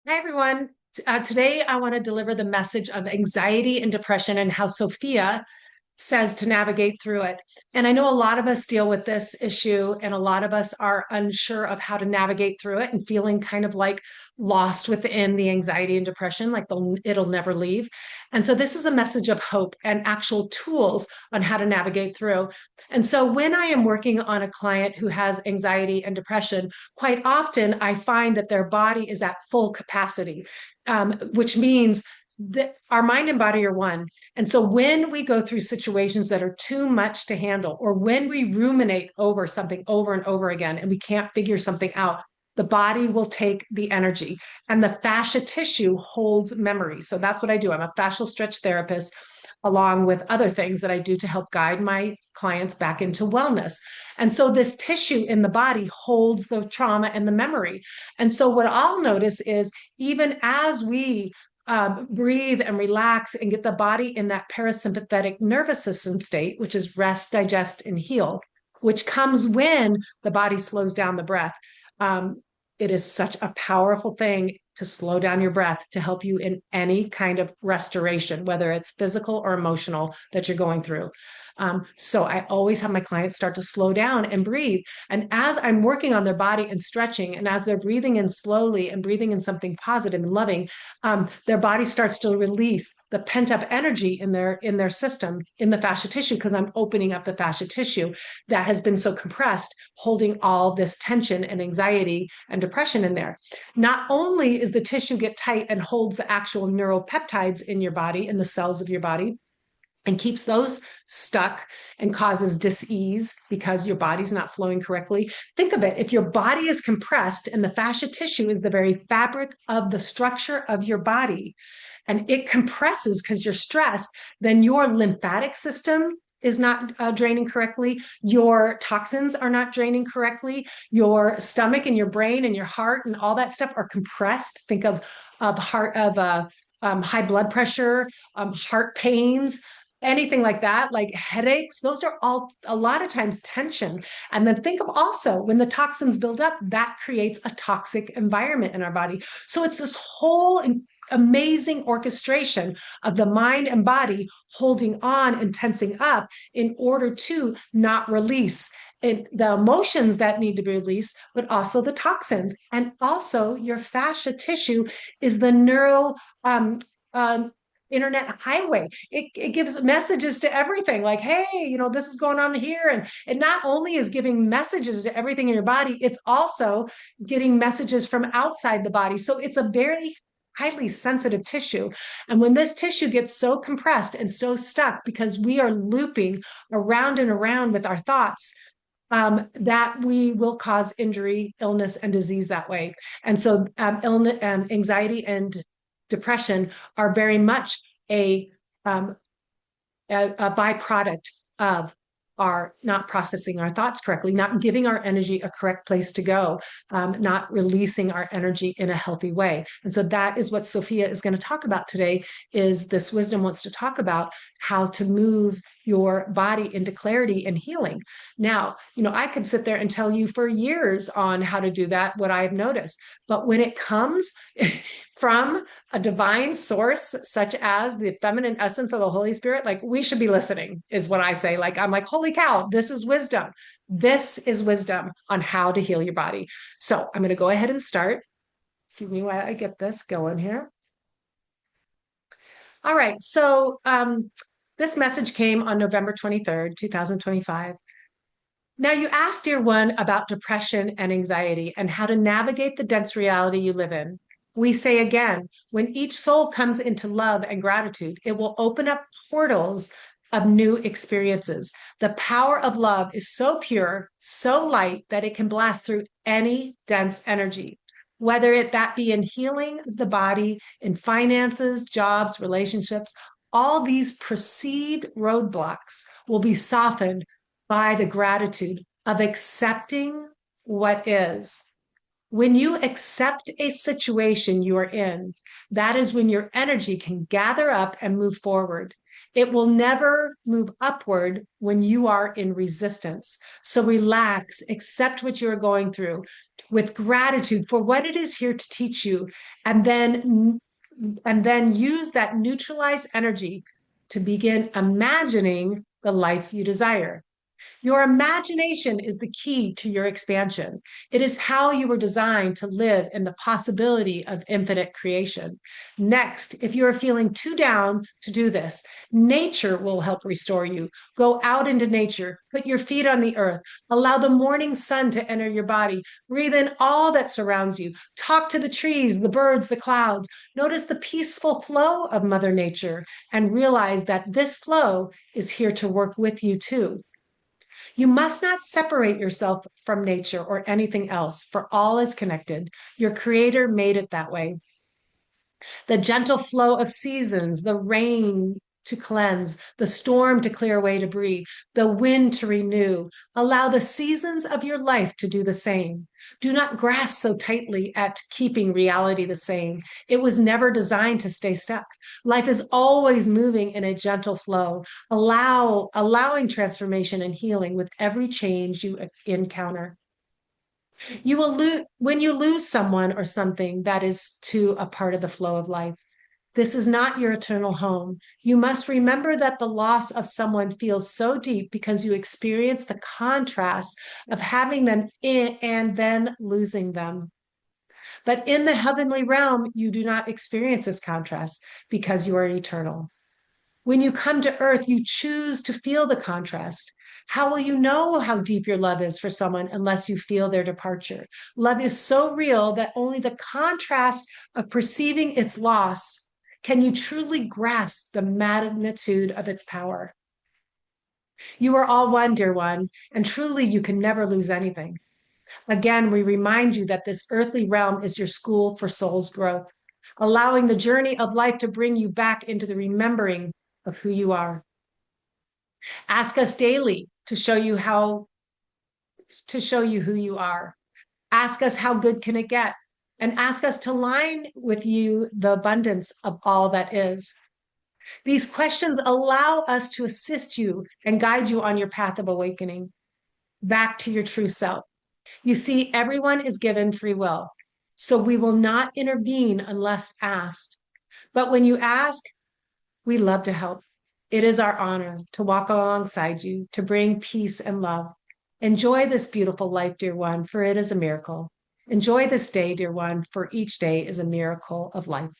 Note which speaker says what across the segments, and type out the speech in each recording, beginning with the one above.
Speaker 1: Hi, everyone. Today, I want to deliver the message of anxiety and depression and how Sophia says to navigate through it. And I know a lot of us deal with this issue, and a lot of us are unsure of how to navigate through it and feeling kind of like lost within the anxiety and depression, like it'll never leave. And so, this is a message of hope and actual tools on how to navigate through. And so, when I am working on a client who has anxiety and depression, quite often I find that their body is at full capacity, which means that our mind and body are one. And so when we go through situations that are too much to handle, or when we ruminate over something over and over again and we can't figure something out, the body will take the energy, and the fascia tissue holds memory. So that's what I do. I'm a fascial stretch therapist, along with other things that I do to help guide my clients back into wellness. And so this tissue in the body holds the trauma and the memory. And so what I'll notice is even as we breathe and relax and get the body in that parasympathetic nervous system state, which is rest, digest, and heal, which comes when the body slows down the breath. It is such a powerful thing to slow down your breath to help you in any kind of restoration, whether it's physical or emotional that you're going through. So I always have my clients start to slow down and breathe. And as I'm working on their body and stretching, and as they're breathing in slowly and breathing in something positive and loving, their body starts to release the pent up energy in their system, in the fascia tissue, because I'm opening up the fascia tissue that has been so compressed, holding all this tension and anxiety and depression in there. Not only is the tissue get tight and holds the actual neuropeptides in your body, in the cells of your body, and keeps those stuck and causes dis-ease because your body's not flowing correctly. Think of it. If your body is compressed and the fascia tissue is the very fabric of the structure of your body, and it compresses because you're stressed, then your lymphatic system is not draining correctly. Your toxins are not draining correctly. Your stomach and your brain and your heart and all that stuff are compressed. Think of heart of high blood pressure, heart pains, anything like that, like headaches. Those are all a lot of times tension. And then think of also when the toxins build up, that creates a toxic environment in our body. So it's this whole amazing orchestration of the mind and body holding on and tensing up in order to not release the emotions that need to be released, but also the toxins. And also your fascia tissue is the neural internet highway. It gives messages to everything like, hey, this is going on here. And it not only is giving messages to everything in your body, it's also getting messages from outside the body. So it's a very highly sensitive tissue. And when this tissue gets so compressed and so stuck because we are looping around and around with our thoughts, that we will cause injury, illness, and disease that way. And so illness, anxiety and depression are very much a byproduct of our not processing our thoughts correctly, not giving our energy a correct place to go, not releasing our energy in a healthy way. And so that is what Sophia is going to talk about today, is this wisdom wants to talk about how to move your body into clarity and healing. Now, I could sit there and tell you for years on how to do that, what I've noticed. But when it comes from a divine source, such as the feminine essence of the Holy Spirit, like we should be listening, is what I say. Like, I'm like, holy cow, this is wisdom. This is wisdom on how to heal your body. So I'm going to go ahead and start. Excuse me while I get this going here. All right. So this message came on November 23rd, 2025. Now, you asked, dear one, about depression and anxiety and how to navigate the dense reality you live in. We say again, when each soul comes into love and gratitude, it will open up portals of new experiences. The power of love is so pure, so light, that it can blast through any dense energy, whether that be in healing the body, in finances, jobs, relationships. All these perceived roadblocks will be softened by the gratitude of accepting what is. When you accept a situation you are in, that is when your energy can gather up and move forward. It will never move upward when you are in resistance. So relax, accept what you are going through. with gratitude for what it is here to teach you, and then use that neutralized energy to begin imagining the life you desire. Your imagination is the key to your expansion. It is how you were designed to live in the possibility of infinite creation. Next, if you are feeling too down to do this, nature will help restore you. Go out into nature, put your feet on the earth, allow the morning sun to enter your body, breathe in all that surrounds you, talk to the trees, the birds, the clouds. Notice the peaceful flow of Mother Nature and realize that this flow is here to work with you too. You must not separate yourself from nature or anything else, for all is connected. Your creator made it that way. The gentle flow of seasons, the rain to cleanse, the storm to clear away debris, the wind to renew. Allow the seasons of your life to do the same. Do not grasp so tightly at keeping reality the same. It was never designed to stay stuck. Life is always moving in a gentle flow, allowing transformation and healing with every change you encounter. You will lose when you lose someone or something that is to a part of the flow of life. This is not your eternal home. You must remember that the loss of someone feels so deep because you experience the contrast of having them in and then losing them. But in the heavenly realm, you do not experience this contrast because you are eternal. When you come to earth, you choose to feel the contrast. How will you know how deep your love is for someone unless you feel their departure? Love is so real that only the contrast of perceiving its loss can you truly grasp the magnitude of its power. You are all one, dear one, and truly you can never lose anything. Again, we remind you that this earthly realm is your school for soul's growth, allowing the journey of life to bring you back into the remembering of who you are. Ask us daily to show you who you are. Ask us how good can it get? And ask us to line with you the abundance of all that is. These questions allow us to assist you and guide you on your path of awakening back to your true self. You see, everyone is given free will, so we will not intervene unless asked. But when you ask, we love to help. It is our honor to walk alongside you, to bring peace and love. Enjoy this beautiful life, dear one, for it is a miracle. Enjoy this day, dear one, for each day is a miracle of life.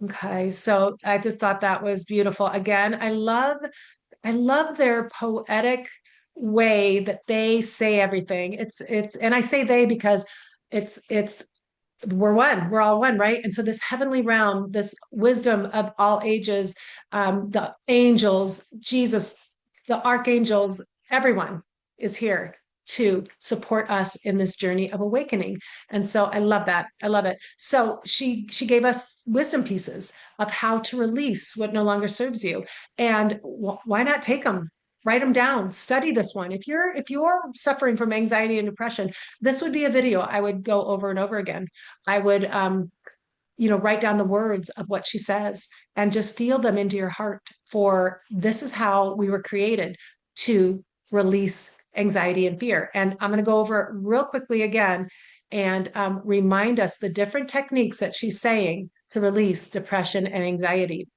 Speaker 1: Okay, so I just thought that was beautiful. Again, I love their poetic way that they say everything. And I say they because it's we're one, we're all one, right? And so this heavenly realm, this wisdom of all ages, the angels, Jesus, the archangels, everyone is here to support us in this journey of awakening. And so I love that. I love it. So she gave us wisdom pieces of how to release what no longer serves you. And why not take them? Write them down, study this one. If you're suffering from anxiety and depression, this would be a video I would go over and over again. I would write down the words of what she says and just feel them into your heart. For this is how we were created, to release anxiety and fear. And I'm going to go over it real quickly again and remind us the different techniques that she's saying to release depression and anxiety.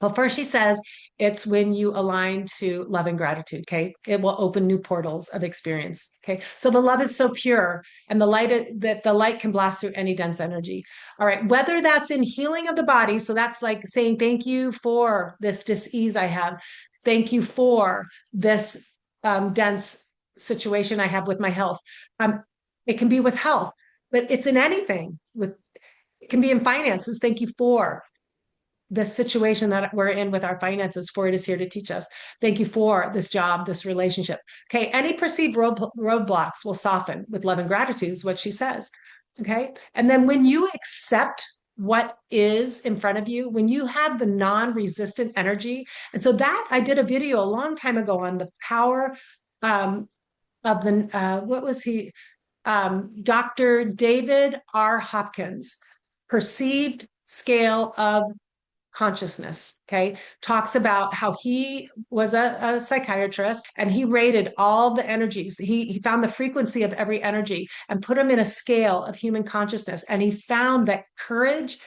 Speaker 1: Well, first she says it's when you align to love and gratitude. Okay. It will open new portals of experience. Okay. So the love is so pure and the light can blast through any dense energy. All right. Whether that's in healing of the body. So that's like saying, thank you for this dis-ease I have. Thank you for this dense situation I have with my health. It can be with health, but it's in anything it can be in finances. Thank you for the situation that we're in with our finances, for it is here to teach us. Thank you for this job, this relationship. Okay. Any perceived roadblocks will soften with love and gratitude is what she says. Okay. And then when you accept what is in front of you, when you have the non-resistant energy, and so that I did a video a long time ago on the power of what was he? Dr. David R. Hopkins, perceived scale of consciousness. Okay. Talks about how he was a psychiatrist and he rated all the energies. He found the frequency of every energy and put them in a scale of human consciousness. And he found that courage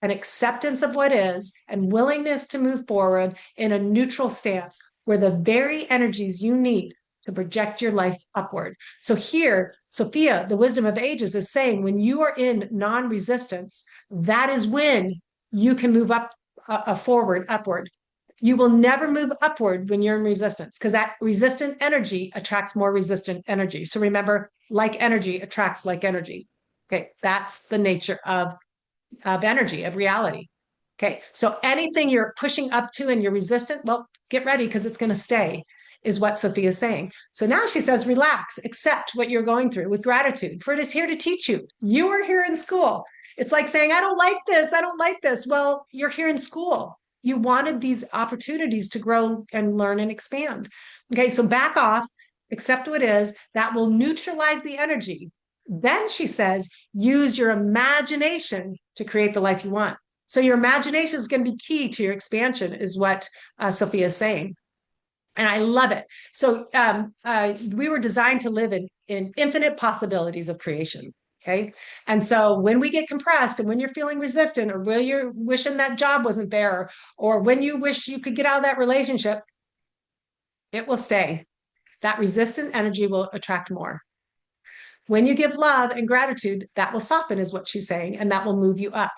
Speaker 1: and acceptance of what is and willingness to move forward in a neutral stance were the very energies you need to project your life upward. So here, Sophia, the wisdom of ages, is saying when you are in non-resistance, that is when you can move up, forward, upward. You will never move upward when you're in resistance because that resistant energy attracts more resistant energy. So remember, like energy attracts like energy. Okay, that's the nature of energy, of reality. Okay, so anything you're pushing up to and you're resistant, well, get ready because it's going to stay, is what Sophia is saying. So now she says, relax, accept what you're going through with gratitude, for it is here to teach you. You are here in school. It's like saying, I don't like this. I don't like this. Well, you're here in school. You wanted these opportunities to grow and learn and expand. Okay, so back off, accept what is, that will neutralize the energy. Then she says, use your imagination to create the life you want. So your imagination is going to be key to your expansion, is what Sophia is saying. And I love it. So we were designed to live in infinite possibilities of creation. Okay. And so when we get compressed and when you're feeling resistant or when you're wishing that job wasn't there or when you wish you could get out of that relationship, it will stay. That resistant energy will attract more. When you give love and gratitude, that will soften, is what she's saying, and that will move you up.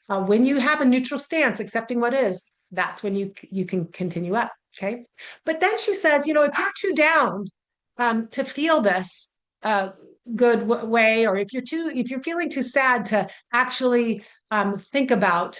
Speaker 1: When you have a neutral stance, accepting what is, that's when you can continue up. Okay. But then she says, if you're too down to feel this good way, or if you're feeling too sad to actually think about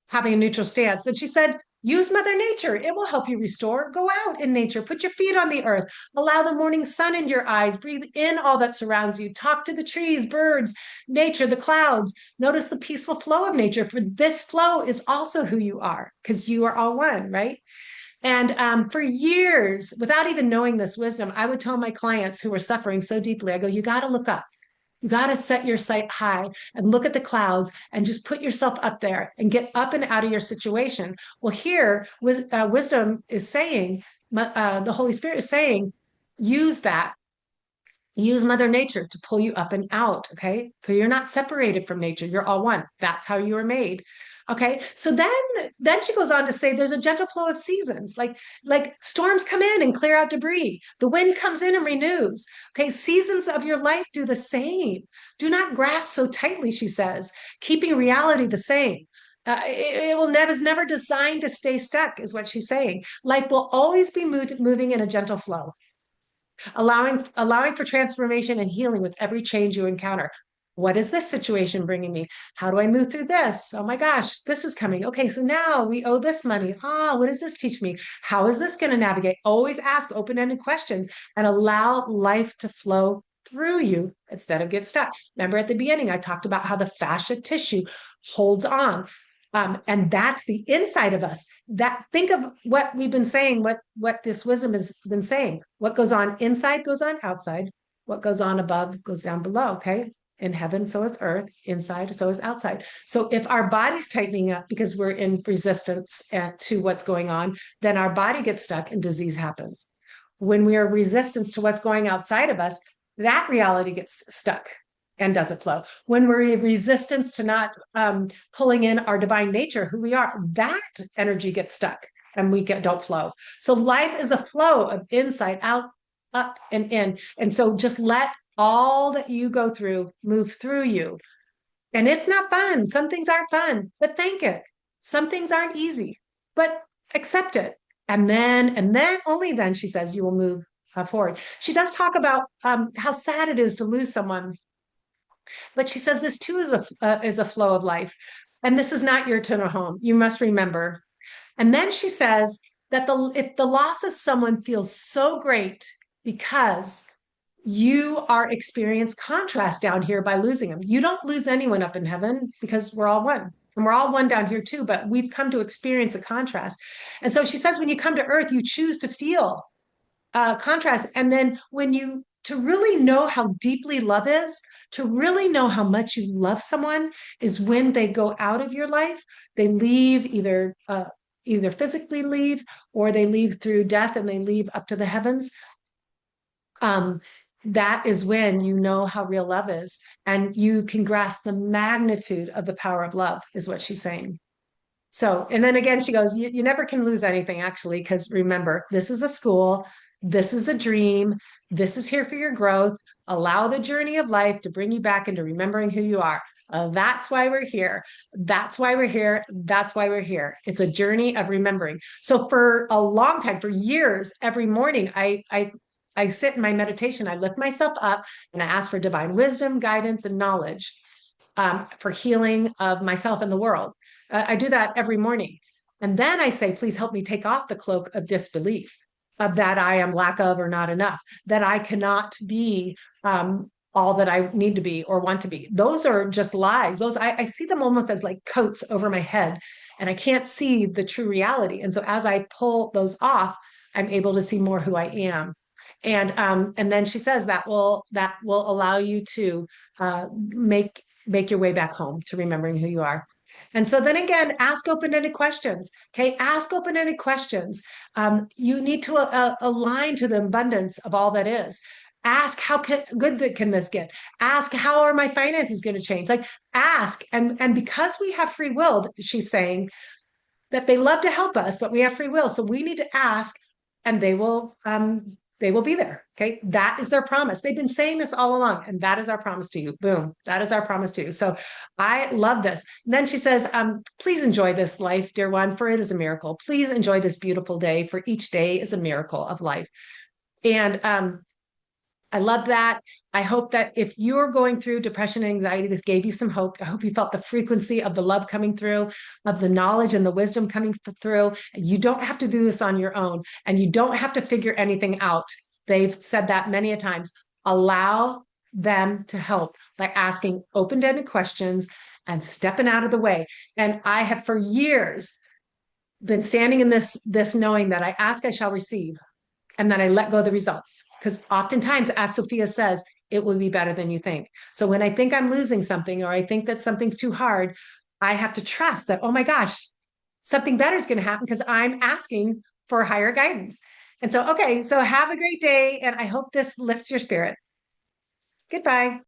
Speaker 1: having a neutral stance, then she said, use Mother Nature. It will help you restore. Go out in nature. Put your feet on the earth. Allow the morning sun into your eyes. Breathe in all that surrounds you. Talk to the trees, birds, nature, the clouds. Notice the peaceful flow of nature. For this flow is also who you are, because you are all one, right? And for years, without even knowing this wisdom, I would tell my clients who were suffering so deeply, I go, you got to look up. You got to set your sight high and look at the clouds and just put yourself up there and get up and out of your situation. Well, here, wisdom is saying, the Holy Spirit is saying, use that. Use Mother Nature to pull you up and out. Okay. So you're not separated from nature. You're all one. That's how you were made. Okay. So then she goes on to say there's a gentle flow of seasons, like storms come in and clear out debris. The wind comes in and renews. Okay. Seasons of your life do the same. Do not grasp so tightly, she says, keeping reality the same. Is never designed to stay stuck, is what she's saying. Life will always be moving in a gentle flow, allowing for transformation and healing with every change you encounter. What is this situation bringing me? How do I move through this? Oh my gosh, this is coming. Okay, so now we owe this money. What does this teach me? How is this going to navigate? Always ask open-ended questions and allow life to flow through you instead of get stuck. Remember at the beginning, I talked about how the fascia tissue holds on. And that's the inside of us. That, think of what we've been saying, what this wisdom has been saying. What goes on inside goes on outside. What goes on above goes down below. Okay. In heaven, so is earth. Inside, so is outside. So if our body's tightening up because we're in resistance to what's going on, then our body gets stuck and disease happens. When we are resistance to what's going outside of us, that reality gets stuck and doesn't flow. When we're in resistance to not pulling in our divine nature, who we are, that energy gets stuck and we don't flow. So life is a flow of inside out, up and in. And so just let all that you go through move through you. And it's not fun. Some things aren't fun, but thank it. Some things aren't easy, but accept it. And then only then, she says, you will move forward. She does talk about how sad it is to lose someone. But she says this too is a flow of life. And this is not your eternal home. You must remember. And then she says that if the loss of someone feels so great because you are experiencing contrast down here by losing them. You don't lose anyone up in heaven because we're all one. And we're all one down here too, but we've come to experience a contrast. And so she says, when you come to earth, you choose to feel contrast. And then when you to really know how deeply love is, to really know how much you love someone is when they go out of your life. They leave either physically leave or they leave through death and they leave up to the heavens. Um, that is when you know how real love is, and you can grasp the magnitude of the power of love, is what she's saying. So, and then again, she goes, you never can lose anything, actually, because remember, this is a school, this is a dream, this is here for your growth. Allow the journey of life to bring you back into remembering who you are. That's why we're here. That's why we're here. That's why we're here. It's a journey of remembering. So for a long time, for years, every morning, I sit in my meditation. I lift myself up and I ask for divine wisdom, guidance, and knowledge for healing of myself and the world. I do that every morning. And then I say, please help me take off the cloak of disbelief, of that I am lack of or not enough, that I cannot be all that I need to be or want to be. Those are just lies. Those I see them almost as like coats over my head, and I can't see the true reality. And so as I pull those off, I'm able to see more who I am. And then she says that will allow you to make your way back home to remembering who you are. And so then again, ask open-ended questions. Okay, ask open-ended questions. You need to align to the abundance of all that is. Ask good that can this get? Ask how are my finances going to change? Like ask, and because we have free will, she's saying that they love to help us, but we have free will, so we need to ask, and they will be there. Okay. That is their promise. They've been saying this all along, and that is our promise to you. Boom. That is our promise to you. So I love this. And then she says, please enjoy this life, dear one, for it is a miracle. Please enjoy this beautiful day, for each day is a miracle of life. And I love that. I hope that if you're going through depression and anxiety, this gave you some hope. I hope you felt the frequency of the love coming through, of the knowledge and the wisdom coming through. And you don't have to do this on your own, and you don't have to figure anything out. They've said that many a times. Allow them to help by asking open-ended questions and stepping out of the way. And I have for years been standing in this knowing that I ask, I shall receive, and then I let go of the results. Because oftentimes, as Sophia says, it will be better than you think. So when I think I'm losing something, or I think that something's too hard, I have to trust that, oh my gosh, something better is going to happen because I'm asking for higher guidance. And so, okay, so have a great day. And I hope this lifts your spirit. Goodbye.